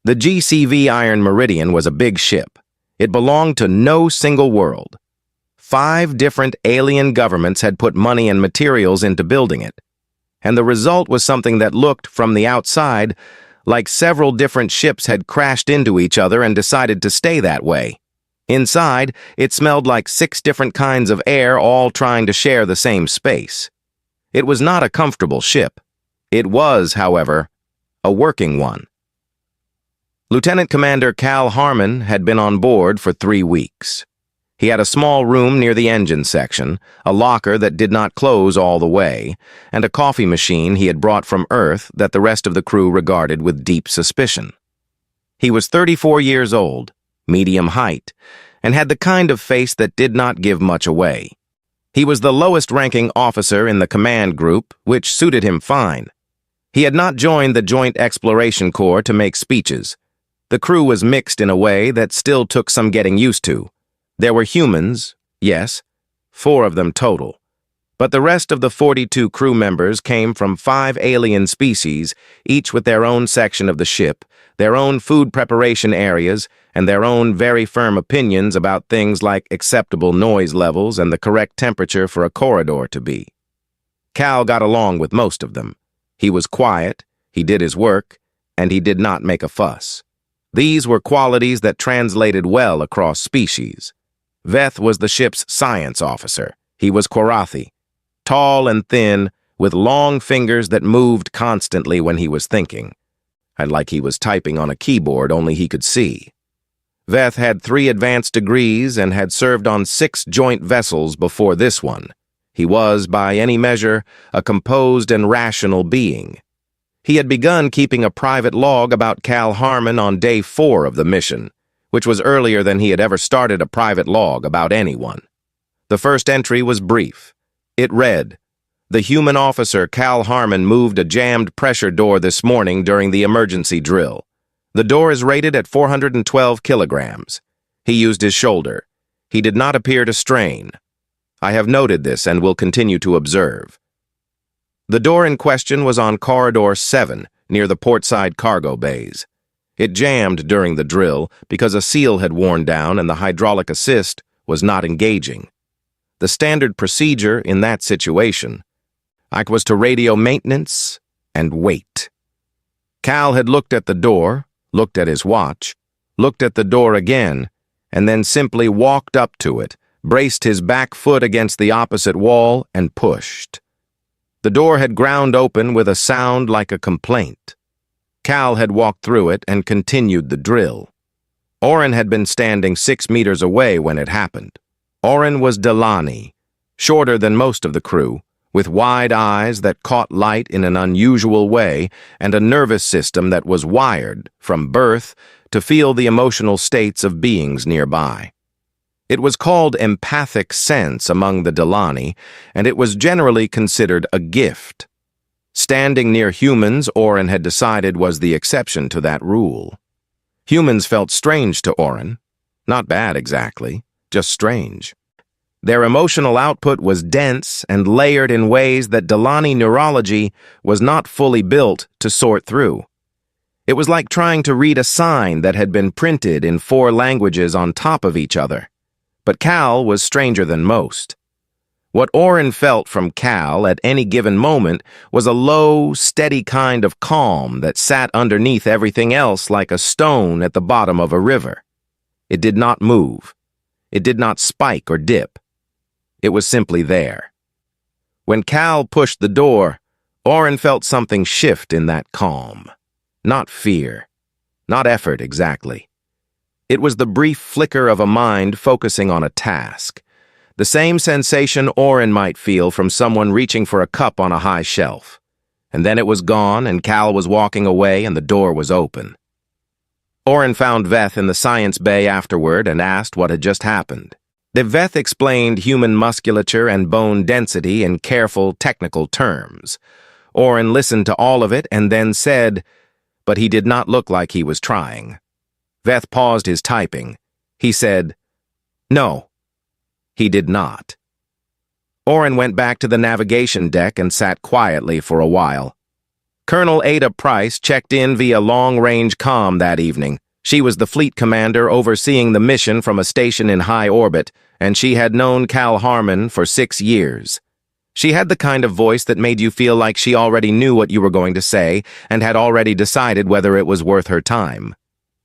The GCV Iron Meridian was a big ship. It belonged to no single world. 5 different alien governments had put money and materials into building it. And the result was something that looked, from the outside, like several different ships had crashed into each other and decided to stay that way. Inside, it smelled like 6 different kinds of air all trying to share the same space. It was not a comfortable ship. It was, however, a working one. Lieutenant Commander Cal Harmon had been on board for 3 weeks. He had a small room near the engine section, a locker that did not close all the way, and a coffee machine he had brought from Earth that the rest of the crew regarded with deep suspicion. He was 34 years old, medium height, and had the kind of face that did not give much away. He was the lowest-ranking officer in the command group, which suited him fine. He had not joined the Joint Exploration Corps to make speeches. The crew was mixed in a way that still took some getting used to. There were humans, yes, 4 of them total. But the rest of the 42 crew members came from 5 alien species, each with their own section of the ship, their own food preparation areas, and their own very firm opinions about things like acceptable noise levels and the correct temperature for a corridor to be. Cal got along with most of them. He was quiet, he did his work, and he did not make a fuss. These were qualities that translated well across species. Veth was the ship's science officer. He was Kwarathi, tall and thin, with long fingers that moved constantly when he was thinking, and like he was typing on a keyboard only he could see. Veth had 3 advanced degrees and had served on 6 joint vessels before this one. He was, by any measure, a composed and rational being. He had begun keeping a private log about Cal Harmon on day 4 of the mission, which was earlier than he had ever started a private log about anyone. The first entry was brief. It read, "The human officer Cal Harmon moved a jammed pressure door this morning during the emergency drill. The door is rated at 412 kilograms. He used his shoulder. He did not appear to strain. I have noted this and will continue to observe." The door in question was on Corridor 7, near the portside cargo bays. It jammed during the drill because a seal had worn down and the hydraulic assist was not engaging. The standard procedure in that situation, was to radio maintenance and wait. Cal had looked at the door, looked at his watch, looked at the door again, and then simply walked up to it, braced his back foot against the opposite wall, and pushed. The door had ground open with a sound like a complaint. Cal had walked through it and continued the drill. Oren had been standing 6 meters away when it happened. Oren was Delani, shorter than most of the crew, with wide eyes that caught light in an unusual way and a nervous system that was wired, from birth, to feel the emotional states of beings nearby. It was called empathic sense among the Delani, and it was generally considered a gift. Standing near humans, Oren had decided, was the exception to that rule. Humans felt strange to Oren. Not bad, exactly, just strange. Their emotional output was dense and layered in ways that Delani neurology was not fully built to sort through. It was like trying to read a sign that had been printed in 4 languages on top of each other. But Cal was stranger than most. What Oren felt from Cal at any given moment was a low, steady kind of calm that sat underneath everything else like a stone at the bottom of a river. It did not move. It did not spike or dip. It was simply there. When Cal pushed the door, Oren felt something shift in that calm. Not fear. Not effort, exactly. It was the brief flicker of a mind focusing on a task. The same sensation Oren might feel from someone reaching for a cup on a high shelf. And then it was gone, and Cal was walking away, and the door was open. Oren found Veth in the science bay afterward and asked what had just happened. The Veth explained human musculature and bone density in careful, technical terms. Oren listened to all of it and then said, but he did not look like he was trying. Veth paused his typing. He said, "No." He did not. Oren went back to the navigation deck and sat quietly for a while. Colonel Ada Price checked in via long-range comm that evening. She was the fleet commander overseeing the mission from a station in high orbit, and she had known Cal Harmon for 6 years. She had the kind of voice that made you feel like she already knew what you were going to say and had already decided whether it was worth her time.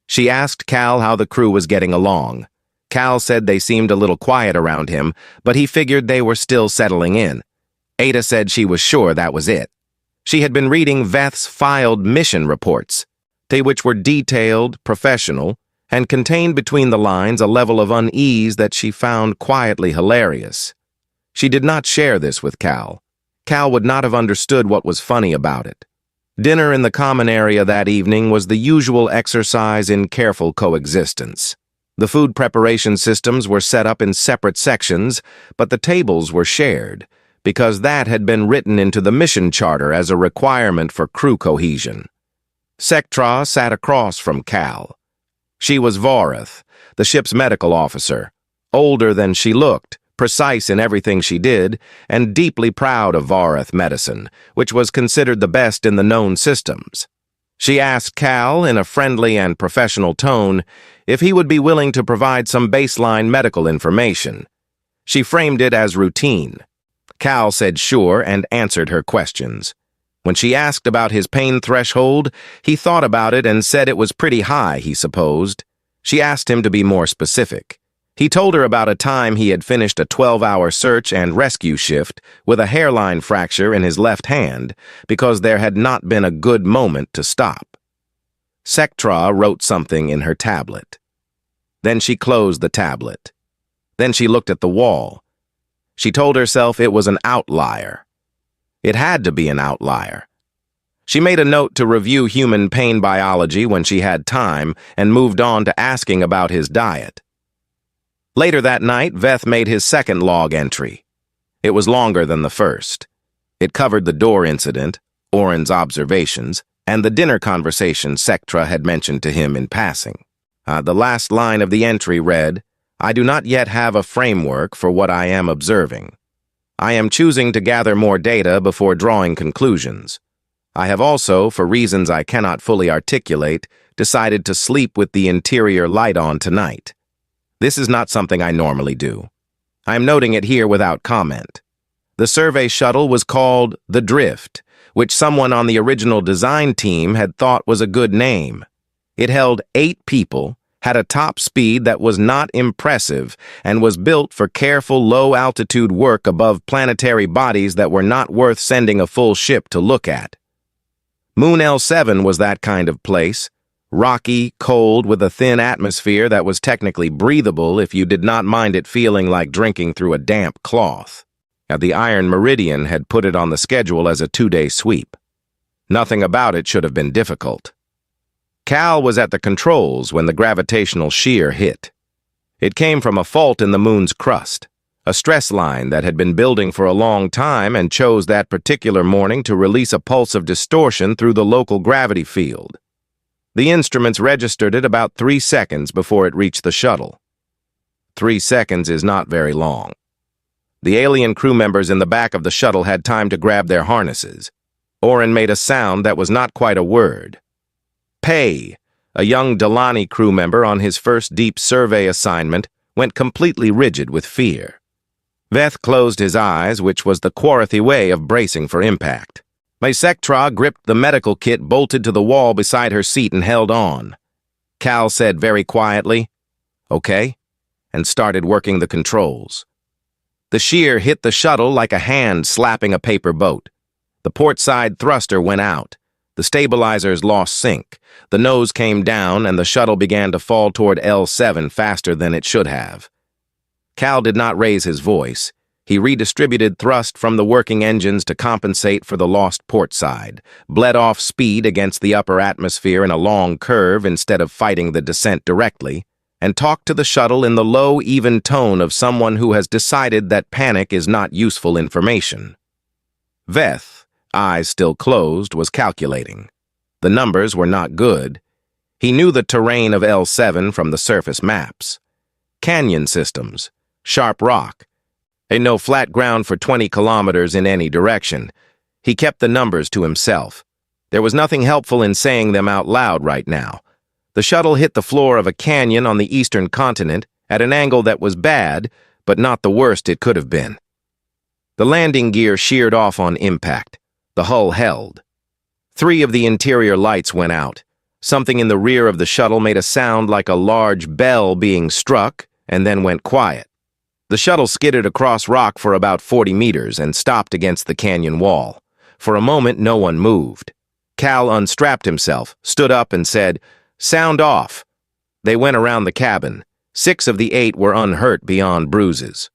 She asked Cal how the crew was getting along. Cal said they seemed a little quiet around him, but he figured they were still settling in. Ada said she was sure that was it. She had been reading Veth's filed mission reports, which were detailed, professional, and contained between the lines a level of unease that she found quietly hilarious. She did not share this with Cal. Cal would not have understood what was funny about it. Dinner in the common area that evening was the usual exercise in careful coexistence. The food preparation systems were set up in separate sections, but the tables were shared, because that had been written into the mission charter as a requirement for crew cohesion. Sectra sat across from Cal. She was Vareth, the ship's medical officer, older than she looked, precise in everything she did, and deeply proud of Vareth medicine, which was considered the best in the known systems. She asked Cal, in a friendly and professional tone, if he would be willing to provide some baseline medical information. She framed it as routine. Cal said sure and answered her questions. When she asked about his pain threshold, he thought about it and said it was pretty high, he supposed. She asked him to be more specific. He told her about a time he had finished a 12-hour search and rescue shift with a hairline fracture in his left hand because there had not been a good moment to stop. Sectra wrote something in her tablet. Then she closed the tablet. Then she looked at the wall. She told herself it was an outlier. It had to be an outlier. She made a note to review human pain biology when she had time and moved on to asking about his diet. Later that night, Veth made his second log entry. It was longer than the first. It covered the door incident, Oren's observations, and the dinner conversation Sectra had mentioned to him in passing. The last line of the entry read, "I do not yet have a framework for what I am observing. I am choosing to gather more data before drawing conclusions. I have also, for reasons I cannot fully articulate, decided to sleep with the interior light on tonight. This is not something I normally do. I am noting it here without comment. The survey shuttle was called the Drift, which someone on the original design team had thought was a good name. It held 8 people, had a top speed that was not impressive, and was built for careful low-altitude work above planetary bodies that were not worth sending a full ship to look at. Moon L7 was that kind of place. Rocky, cold, with a thin atmosphere that was technically breathable if you did not mind it feeling like drinking through a damp cloth. The Iron Meridian had put it on the schedule as a 2-day sweep. Nothing about it should have been difficult. Cal was at the controls when the gravitational shear hit. It came from a fault in the moon's crust, a stress line that had been building for a long time and chose that particular morning to release a pulse of distortion through the local gravity field. The instruments registered it about 3 seconds before it reached the shuttle. 3 seconds is not very long. The alien crew members in the back of the shuttle had time to grab their harnesses. Oren made a sound that was not quite a word. Pei, a young Delani crew member on his first deep survey assignment, went completely rigid with fear. Veth closed his eyes, which was the Quarithy way of bracing for impact. Sectra gripped the medical kit bolted to the wall beside her seat and held on. Cal said very quietly, "Okay," and started working the controls. The shear hit the shuttle like a hand slapping a paper boat. The port side thruster went out. The stabilizers lost sync. The nose came down and the shuttle began to fall toward L7 faster than it should have. Cal did not raise his voice. He redistributed thrust from the working engines to compensate for the lost port side, bled off speed against the upper atmosphere in a long curve instead of fighting the descent directly, and talked to the shuttle in the low, even tone of someone who has decided that panic is not useful information. Veth, eyes still closed, was calculating. The numbers were not good. He knew the terrain of L7 from the surface maps. Canyon systems, sharp rock, no flat ground for 20 kilometers in any direction. He kept the numbers to himself. There was nothing helpful in saying them out loud right now. The shuttle hit the floor of a canyon on the eastern continent at an angle that was bad, but not the worst it could have been. The landing gear sheared off on impact. The hull held. 3 of the interior lights went out. Something in the rear of the shuttle made a sound like a large bell being struck, and then went quiet. The shuttle skidded across rock for about 40 meters and stopped against the canyon wall. For a moment, no one moved. Cal unstrapped himself, stood up, and said, "Sound off." They went around the cabin. 6 of the 8 were unhurt beyond bruises.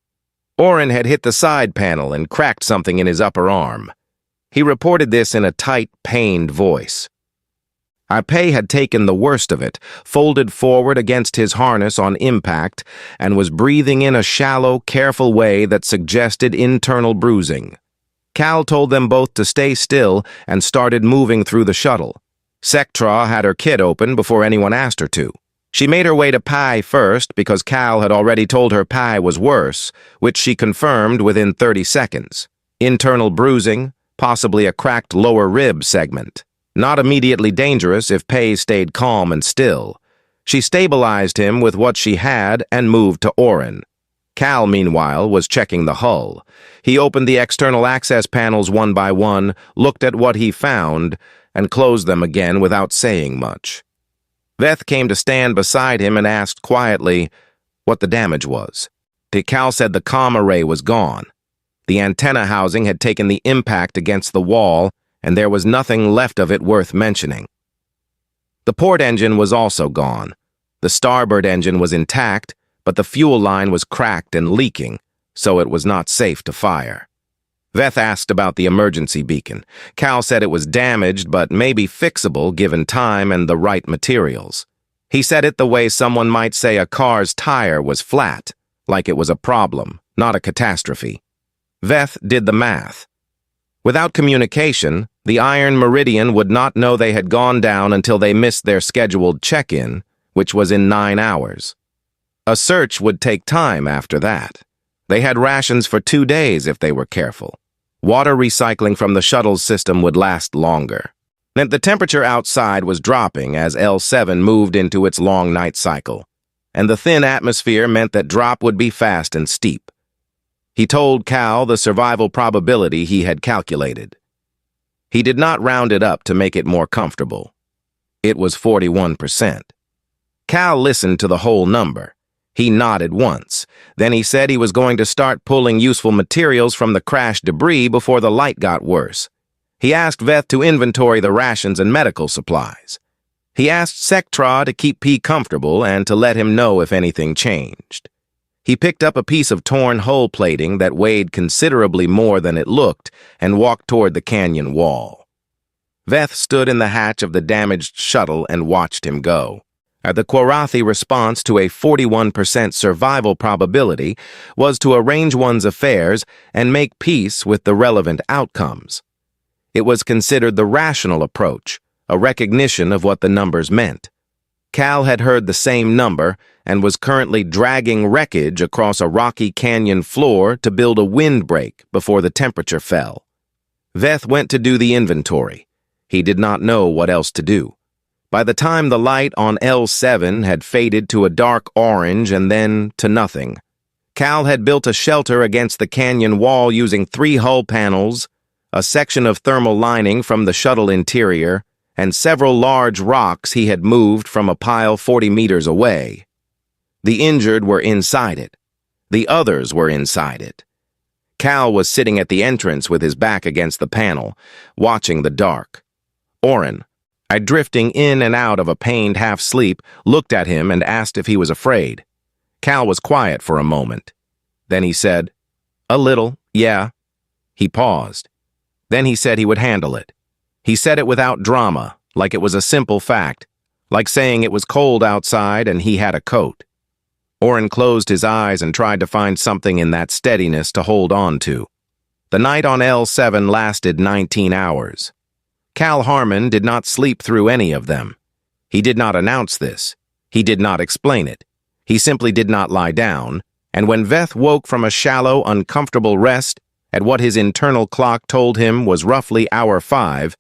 Oren had hit the side panel and cracked something in his upper arm. He reported this in a tight, pained voice. HFY had taken the worst of it, folded forward against his harness on impact, and was breathing in a shallow, careful way that suggested internal bruising. Cal told them both to stay still and started moving through the shuttle. Sectra had her kit open before anyone asked her to. She made her way to Pi first because Cal had already told her Pi was worse, which she confirmed within 30 seconds. Internal bruising, possibly a cracked lower rib segment. Not immediately dangerous if Pei stayed calm and still. She stabilized him with what she had and moved to Oren. Cal, meanwhile, was checking the hull. He opened the external access panels one by one, looked at what he found, and closed them again without saying much. Veth came to stand beside him and asked quietly what the damage was. Cal said the comm array was gone. The antenna housing had taken the impact against the wall, and there was nothing left of it worth mentioning. The port engine was also gone. The starboard engine was intact, but the fuel line was cracked and leaking, so it was not safe to fire. Veth asked about the emergency beacon. Cal said it was damaged but maybe fixable given time and the right materials. He said it the way someone might say a car's tire was flat, like it was a problem, not a catastrophe. Veth did the math. Without communication, the Iron Meridian would not know they had gone down until they missed their scheduled check-in, which was in 9 hours. A search would take time after that. They had rations for 2 days if they were careful. Water recycling from the shuttle's system would last longer. And the temperature outside was dropping as L7 moved into its long night cycle, and the thin atmosphere meant that drop would be fast and steep. He told Cal the survival probability he had calculated. He did not round it up to make it more comfortable. It was 41%. Cal listened to the whole number. He nodded once. Then he said he was going to start pulling useful materials from the crash debris before the light got worse. He asked Veth to inventory the rations and medical supplies. He asked Sectra to keep P comfortable and to let him know if anything changed. He picked up a piece of torn hull plating that weighed considerably more than it looked and walked toward the canyon wall. Veth stood in the hatch of the damaged shuttle and watched him go. The Kwarathi response to a 41% survival probability was to arrange one's affairs and make peace with the relevant outcomes. It was considered the rational approach, a recognition of what the numbers meant. Cal had heard the same number and was currently dragging wreckage across a rocky canyon floor to build a windbreak before the temperature fell. Veth went to do the inventory. He did not know what else to do. By the time the light on L7 had faded to a dark orange and then to nothing, Cal had built a shelter against the canyon wall using 3 hull panels, a section of thermal lining from the shuttle interior, and several large rocks he had moved from a pile 40 meters away. The injured were inside it. The others were inside it. Cal was sitting at the entrance with his back against the panel, watching the dark. Oren, drifting in and out of a pained half-sleep, looked at him and asked if he was afraid. Cal was quiet for a moment. Then he said, "A little, yeah." He paused. Then he said he would handle it. He said it without drama, like it was a simple fact, like saying it was cold outside and he had a coat. Oren closed his eyes and tried to find something in that steadiness to hold on to. The night on L7 lasted 19 hours. Cal Harmon did not sleep through any of them. He did not announce this. He did not explain it. He simply did not lie down, and when Veth woke from a shallow, uncomfortable rest at what his internal clock told him was roughly hour 5,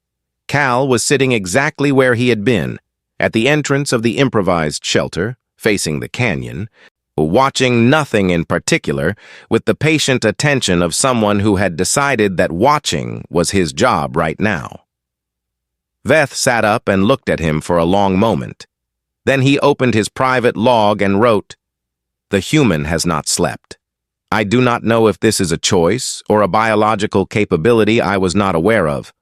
Cal was sitting exactly where he had been, at the entrance of the improvised shelter, facing the canyon, watching nothing in particular, with the patient attention of someone who had decided that watching was his job right now. Veth sat up and looked at him for a long moment. Then he opened his private log and wrote, "The human has not slept. I do not know if this is a choice or a biological capability I was not aware of.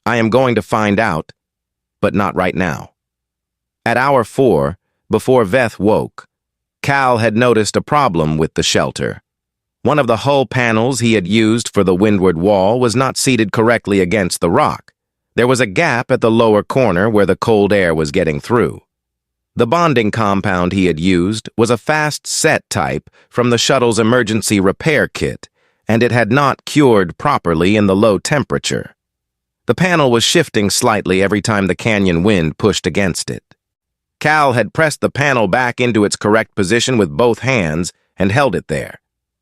I am going to find out, but not right now." At hour 4, before Veth woke, Cal had noticed a problem with the shelter. One of the hull panels he had used for the windward wall was not seated correctly against the rock. There was a gap at the lower corner where the cold air was getting through. The bonding compound he had used was a fast set type from the shuttle's emergency repair kit, and it had not cured properly in the low temperature. The panel was shifting slightly every time the canyon wind pushed against it. Cal had pressed the panel back into its correct position with both hands and held it there.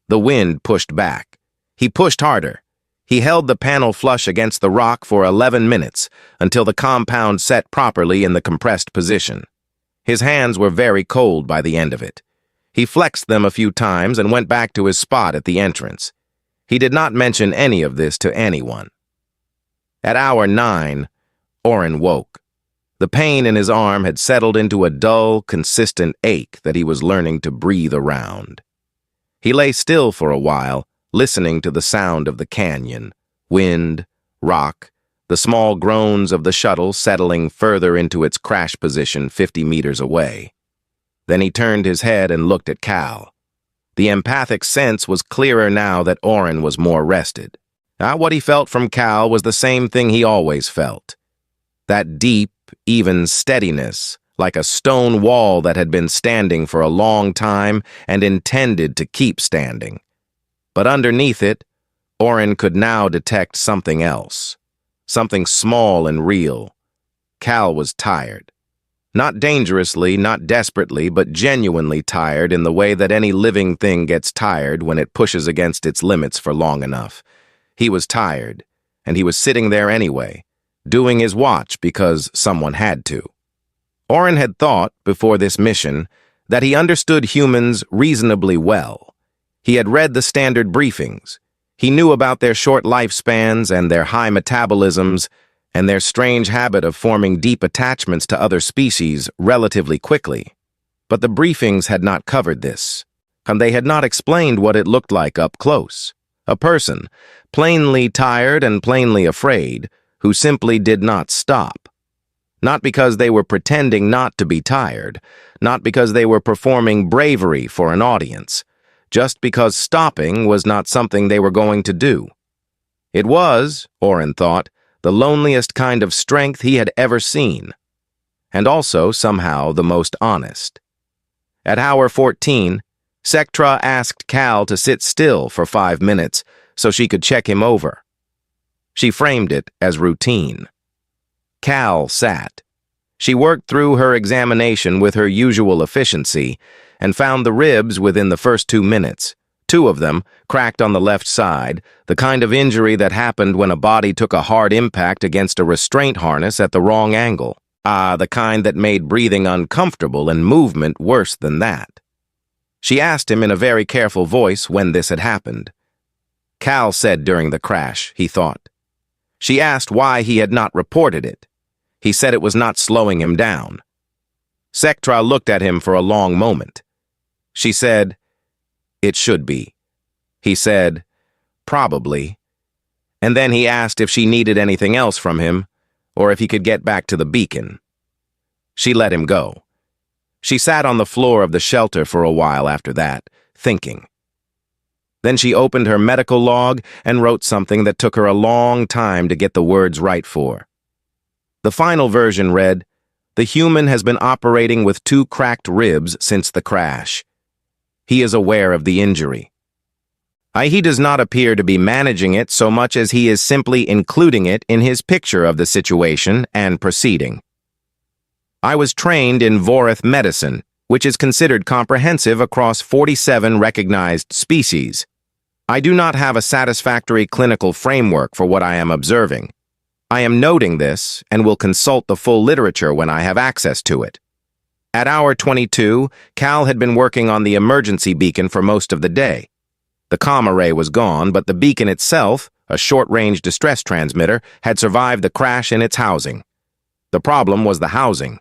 The wind pushed back. He pushed harder. He held the panel flush against the rock for 11 minutes until the compound set properly in the compressed position. His hands were very cold by the end of it. He flexed them a few times and went back to his spot at the entrance. He did not mention any of this to anyone. At hour 9, Oren woke. The pain in his arm had settled into a dull, consistent ache that he was learning to breathe around. He lay still for a while, listening to the sound of the canyon, wind, rock, the small groans of the shuttle settling further into its crash position 50 meters away. Then he turned his head and looked at Cal. The empathic sense was clearer now that Oren was more rested. What he felt from Cal was the same thing he always felt. That deep, even steadiness, like a stone wall that had been standing for a long time and intended to keep standing. But underneath it, Oren could now detect something else. Something small and real. Cal was tired. Not dangerously, not desperately, but genuinely tired in the way that any living thing gets tired when it pushes against its limits for long enough. He was tired, and he was sitting there anyway, doing his watch because someone had to. Oren had thought, before this mission, that he understood humans reasonably well. He had read the standard briefings. He knew about their short lifespans and their high metabolisms and their strange habit of forming deep attachments to other species relatively quickly. But the briefings had not covered this, and they had not explained what it looked like up close. A person, plainly tired and plainly afraid, who simply did not stop. Not because they were pretending not to be tired, not because they were performing bravery for an audience, just because stopping was not something they were going to do. It was, Oren thought, the loneliest kind of strength he had ever seen, and also somehow the most honest. At hour 14, Sectra asked Cal to sit still for 5 minutes so she could check him over. She framed it as routine. Cal sat. She worked through her examination with her usual efficiency and found the ribs within the first 2 minutes. 2 of them, cracked on the left side, the kind of injury that happened when a body took a hard impact against a restraint harness at the wrong angle. The kind that made breathing uncomfortable and movement worse than that. She asked him in a very careful voice when this had happened. Cal said during the crash, he thought. She asked why he had not reported it. He said it was not slowing him down. Sectra looked at him for a long moment. She said, "It should be." He said, "Probably." And then he asked if she needed anything else from him, or if he could get back to the beacon. She let him go. She sat on the floor of the shelter for a while after that, thinking. Then she opened her medical log and wrote something that took her a long time to get the words right for. The final version read, "The human has been operating with 2 cracked ribs since the crash. He is aware of the injury. He does not appear to be managing it so much as he is simply including it in his picture of the situation and proceeding. I was trained in Vorith medicine, which is considered comprehensive across 47 recognized species. I do not have a satisfactory clinical framework for what I am observing. I am noting this and will consult the full literature when I have access to it. At hour 22, Cal had been working on the emergency beacon for most of the day. The comm array was gone, but the beacon itself, a short-range distress transmitter, had survived the crash in its housing. The problem was the housing.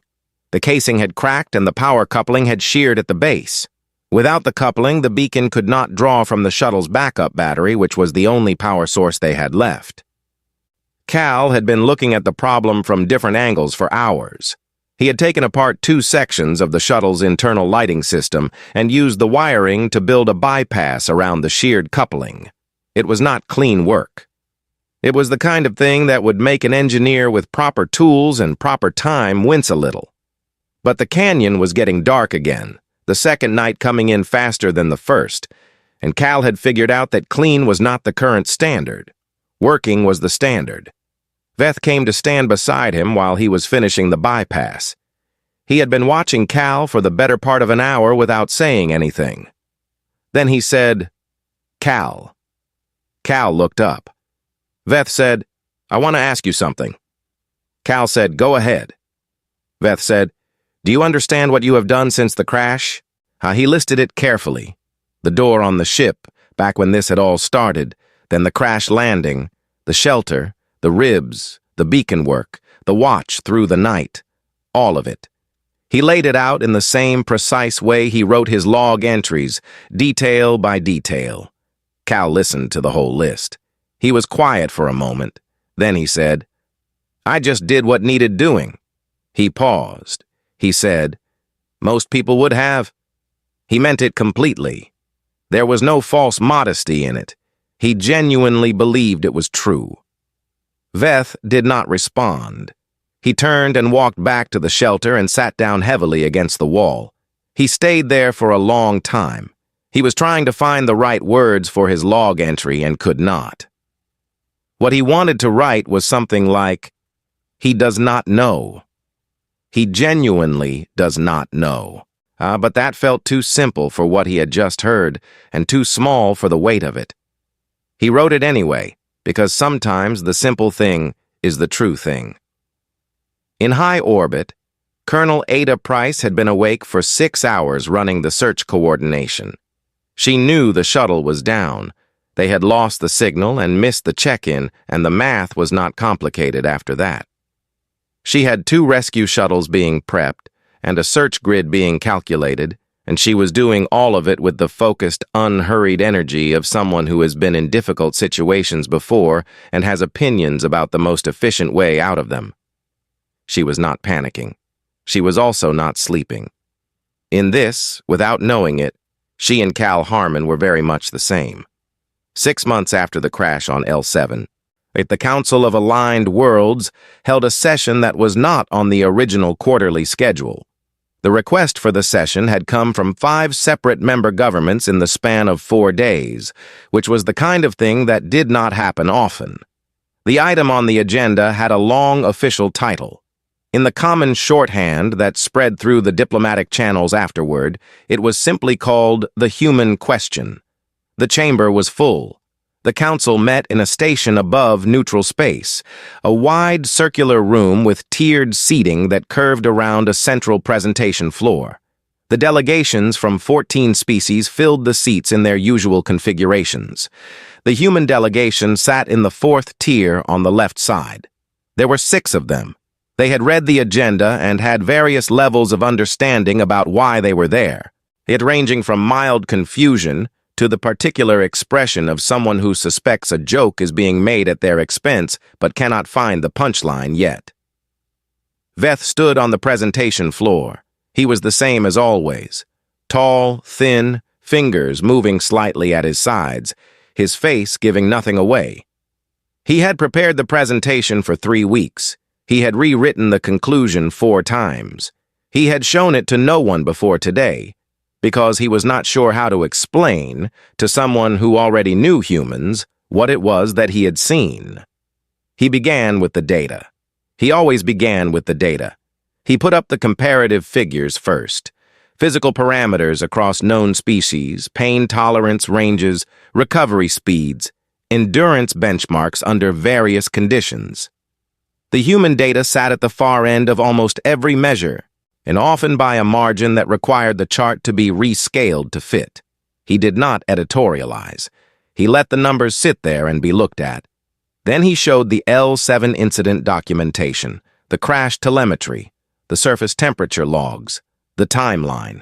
The casing had cracked and the power coupling had sheared at the base. Without the coupling, the beacon could not draw from the shuttle's backup battery, which was the only power source they had left. Cal had been looking at the problem from different angles for hours. He had taken apart 2 sections of the shuttle's internal lighting system and used the wiring to build a bypass around the sheared coupling. It was not clean work. It was the kind of thing that would make an engineer with proper tools and proper time wince a little. But the canyon was getting dark again, the second night coming in faster than the first, and Cal had figured out that clean was not the current standard. Working was the standard. Veth came to stand beside him while he was finishing the bypass. He had been watching Cal for the better part of an hour without saying anything. Then he said, "Cal." Cal looked up. Veth said, "I want to ask you something." Cal said, "Go ahead." Veth said, "Do you understand what you have done since the crash?" He listed it carefully. The door on the ship, back when this had all started, then the crash landing, the shelter, the ribs, the beacon work, the watch through the night, all of it. He laid it out in the same precise way he wrote his log entries, detail by detail. Cal listened to the whole list. He was quiet for a moment. Then he said, "I just did what needed doing." He paused. He said, "Most people would have." He meant it completely. There was no false modesty in it. He genuinely believed it was true. Veth did not respond. He turned and walked back to the shelter and sat down heavily against the wall. He stayed there for a long time. He was trying to find the right words for his log entry and could not. What he wanted to write was something like, "He does not know." He genuinely does not know. But that felt too simple for what he had just heard, and too small for the weight of it. He wrote it anyway, because sometimes the simple thing is the true thing. In high orbit, Colonel Ada Price had been awake for 6 hours running the search coordination. She knew the shuttle was down. They had lost the signal and missed the check-in, and the math was not complicated after that. She had 2 rescue shuttles being prepped and a search grid being calculated, and she was doing all of it with the focused, unhurried energy of someone who has been in difficult situations before and has opinions about the most efficient way out of them. She was not panicking. She was also not sleeping. In this, without knowing it, she and Cal Harmon were very much the same. 6 months after the crash on L7, the Council of Aligned Worlds held a session that was not on the original quarterly schedule. The request for the session had come from 5 separate member governments in the span of 4 days, which was the kind of thing that did not happen often. The item on the agenda had a long official title. In the common shorthand that spread through the diplomatic channels afterward, it was simply called the human question. The chamber was full. The council met in a station above neutral space, a wide circular room with tiered seating that curved around a central presentation floor. The delegations from 14 species filled the seats in their usual configurations. The human delegation sat in the 4th tier on the left side. There were 6 of them. They had read the agenda and had various levels of understanding about why they were there, it ranging from mild confusion to the particular expression of someone who suspects a joke is being made at their expense but cannot find the punchline yet. Veth stood on the presentation floor. He was the same as always. Tall, thin, fingers moving slightly at his sides, his face giving nothing away. He had prepared the presentation for 3 weeks. He had rewritten the conclusion 4 times. He had shown it to no one before today, because he was not sure how to explain to someone who already knew humans what it was that he had seen. He began with the data. He always began with the data. He put up the comparative figures first. Physical parameters across known species, pain tolerance ranges, recovery speeds, endurance benchmarks under various conditions. The human data sat at the far end of almost every measure, and often by a margin that required the chart to be rescaled to fit. He did not editorialize. He let the numbers sit there and be looked at. Then he showed the L7 incident documentation, the crash telemetry, the surface temperature logs, the timeline,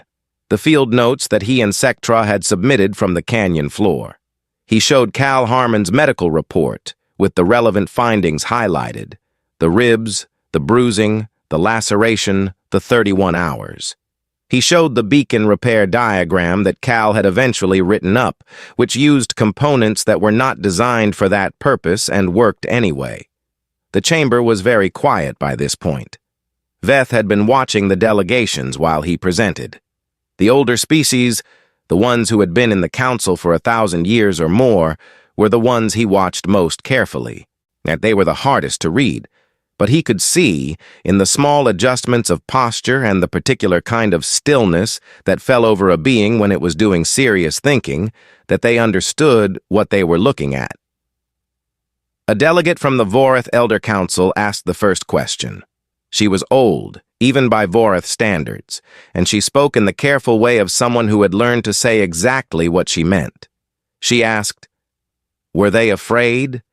the field notes that he and Sectra had submitted from the canyon floor. He showed Cal Harmon's medical report with the relevant findings highlighted, the ribs, the bruising, the laceration, the 31 hours. He showed the beacon repair diagram that Cal had eventually written up, which used components that were not designed for that purpose and worked anyway. The chamber was very quiet by this point. Veth had been watching the delegations while he presented. The older species, the ones who had been in the council for 1,000 years or more, were the ones he watched most carefully. And they were the hardest to read, but he could see, in the small adjustments of posture and the particular kind of stillness that fell over a being when it was doing serious thinking, that they understood what they were looking at. A delegate from the Vorith Elder Council asked the first question. She was old, even by Vorith standards, and she spoke in the careful way of someone who had learned to say exactly what she meant. She asked, "Were they afraid?"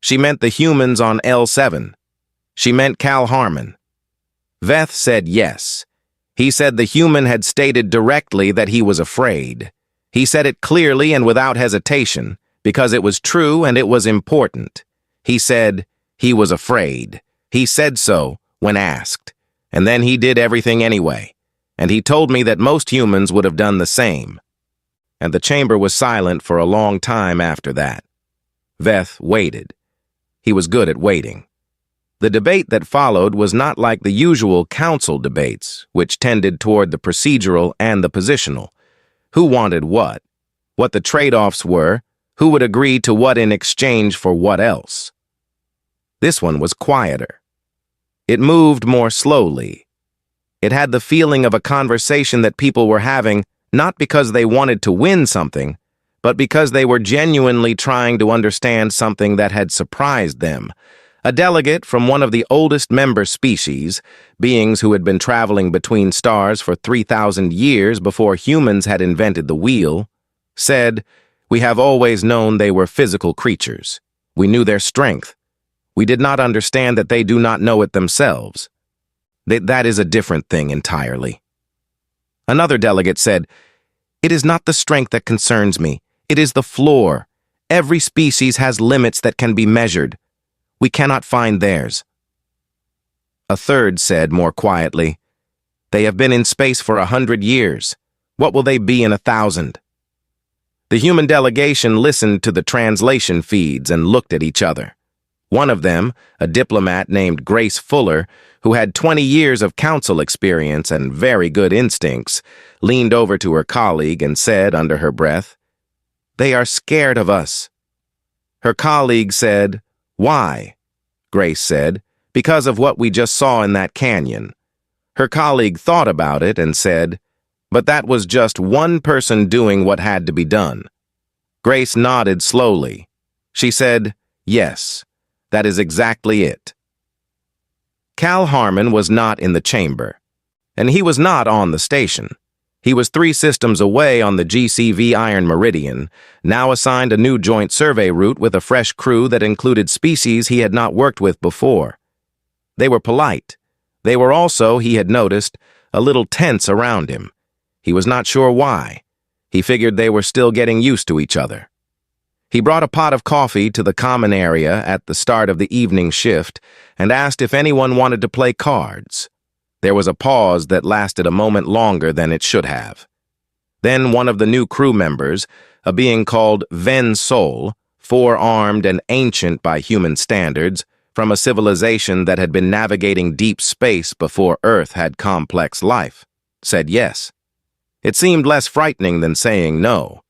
She meant the humans on L7. She meant Cal Harmon. Veth said yes. He said the human had stated directly that he was afraid. He said it clearly and without hesitation, because it was true and it was important. He said he was afraid. He said so when asked, and then he did everything anyway, and he told me that most humans would have done the same. And the chamber was silent for a long time after that. Veth waited. He was good at waiting. The debate that followed was not like the usual council debates, which tended toward the procedural and the positional. Who wanted what the trade-offs were, who would agree to what in exchange for what else. This one was quieter. It moved more slowly. It had the feeling of a conversation that people were having not because they wanted to win something, but because they were genuinely trying to understand something that had surprised them. A delegate from one of the oldest member species, beings who had been traveling between stars for 3,000 years before humans had invented the wheel, said, "We have always known they were physical creatures. We knew their strength. We did not understand that they do not know it themselves. That is a different thing entirely." Another delegate said, "It is not the strength that concerns me. It is the floor. Every species has limits that can be measured. We cannot find theirs." A third said more quietly, "They have been in space for 100 years. What will they be in 1,000? The human delegation listened to the translation feeds and looked at each other. One of them, a diplomat named Grace Fuller, who had 20 years of council experience and very good instincts, leaned over to her colleague and said under her breath, "They are scared of us." Her colleague said, "Why?" Grace said, "Because of what we just saw in that canyon." Her colleague thought about it and said, "But that was just one person doing what had to be done." Grace nodded slowly. She said, "Yes, that is exactly it." Cal Harmon was not in the chamber, and he was not on the station. He was 3 systems away on the GCV Iron Meridian, now assigned a new joint survey route with a fresh crew that included species he had not worked with before. They were polite. They were also, he had noticed, a little tense around him. He was not sure why. He figured they were still getting used to each other. He brought a pot of coffee to the common area at the start of the evening shift and asked if anyone wanted to play cards. There was a pause that lasted a moment longer than it should have. Then one of the new crew members, a being called Ven Sol, 4-armed and ancient by human standards, from a civilization that had been navigating deep space before Earth had complex life, said yes. It seemed less frightening than saying no.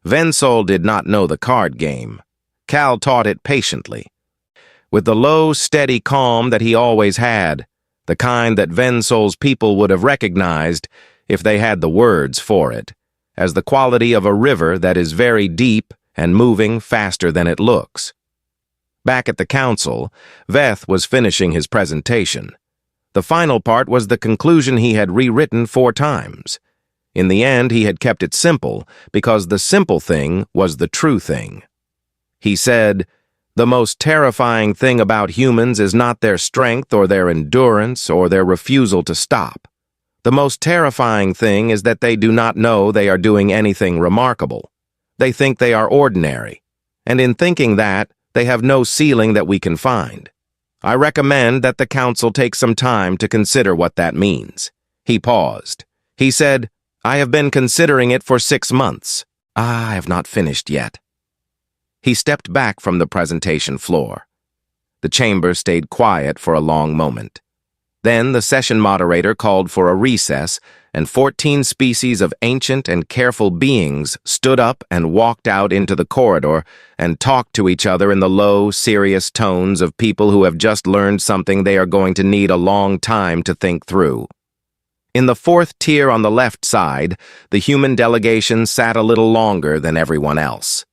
Ven Sol did not know the card game. Cal taught it patiently. With the low, steady calm that he always had, the kind that Ven Sol's people would have recognized if they had the words for it, as the quality of a river that is very deep and moving faster than it looks. Back at the council, Veth was finishing his presentation. The final part was the conclusion he had rewritten 4 times. In the end, he had kept it simple, because the simple thing was the true thing. He said, "The most terrifying thing about humans is not their strength or their endurance or their refusal to stop. The most terrifying thing is that they do not know they are doing anything remarkable. They think they are ordinary, and in thinking that, they have no ceiling that we can find. I recommend that the council take some time to consider what that means." He paused. He said, "I have been considering it for 6 months. I have not finished yet." He stepped back from the presentation floor. The chamber stayed quiet for a long moment. Then the session moderator called for a recess, and 14 species of ancient and careful beings stood up and walked out into the corridor and talked to each other in the low, serious tones of people who have just learned something they are going to need a long time to think through. In the 4th tier on the left side, the human delegation sat a little longer than everyone else.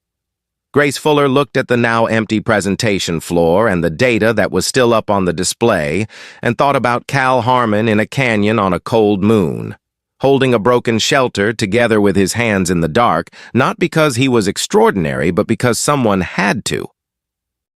Grace Fuller looked at the now empty presentation floor and the data that was still up on the display and thought about Cal Harmon in a canyon on a cold moon, holding a broken shelter together with his hands in the dark, not because he was extraordinary, but because someone had to.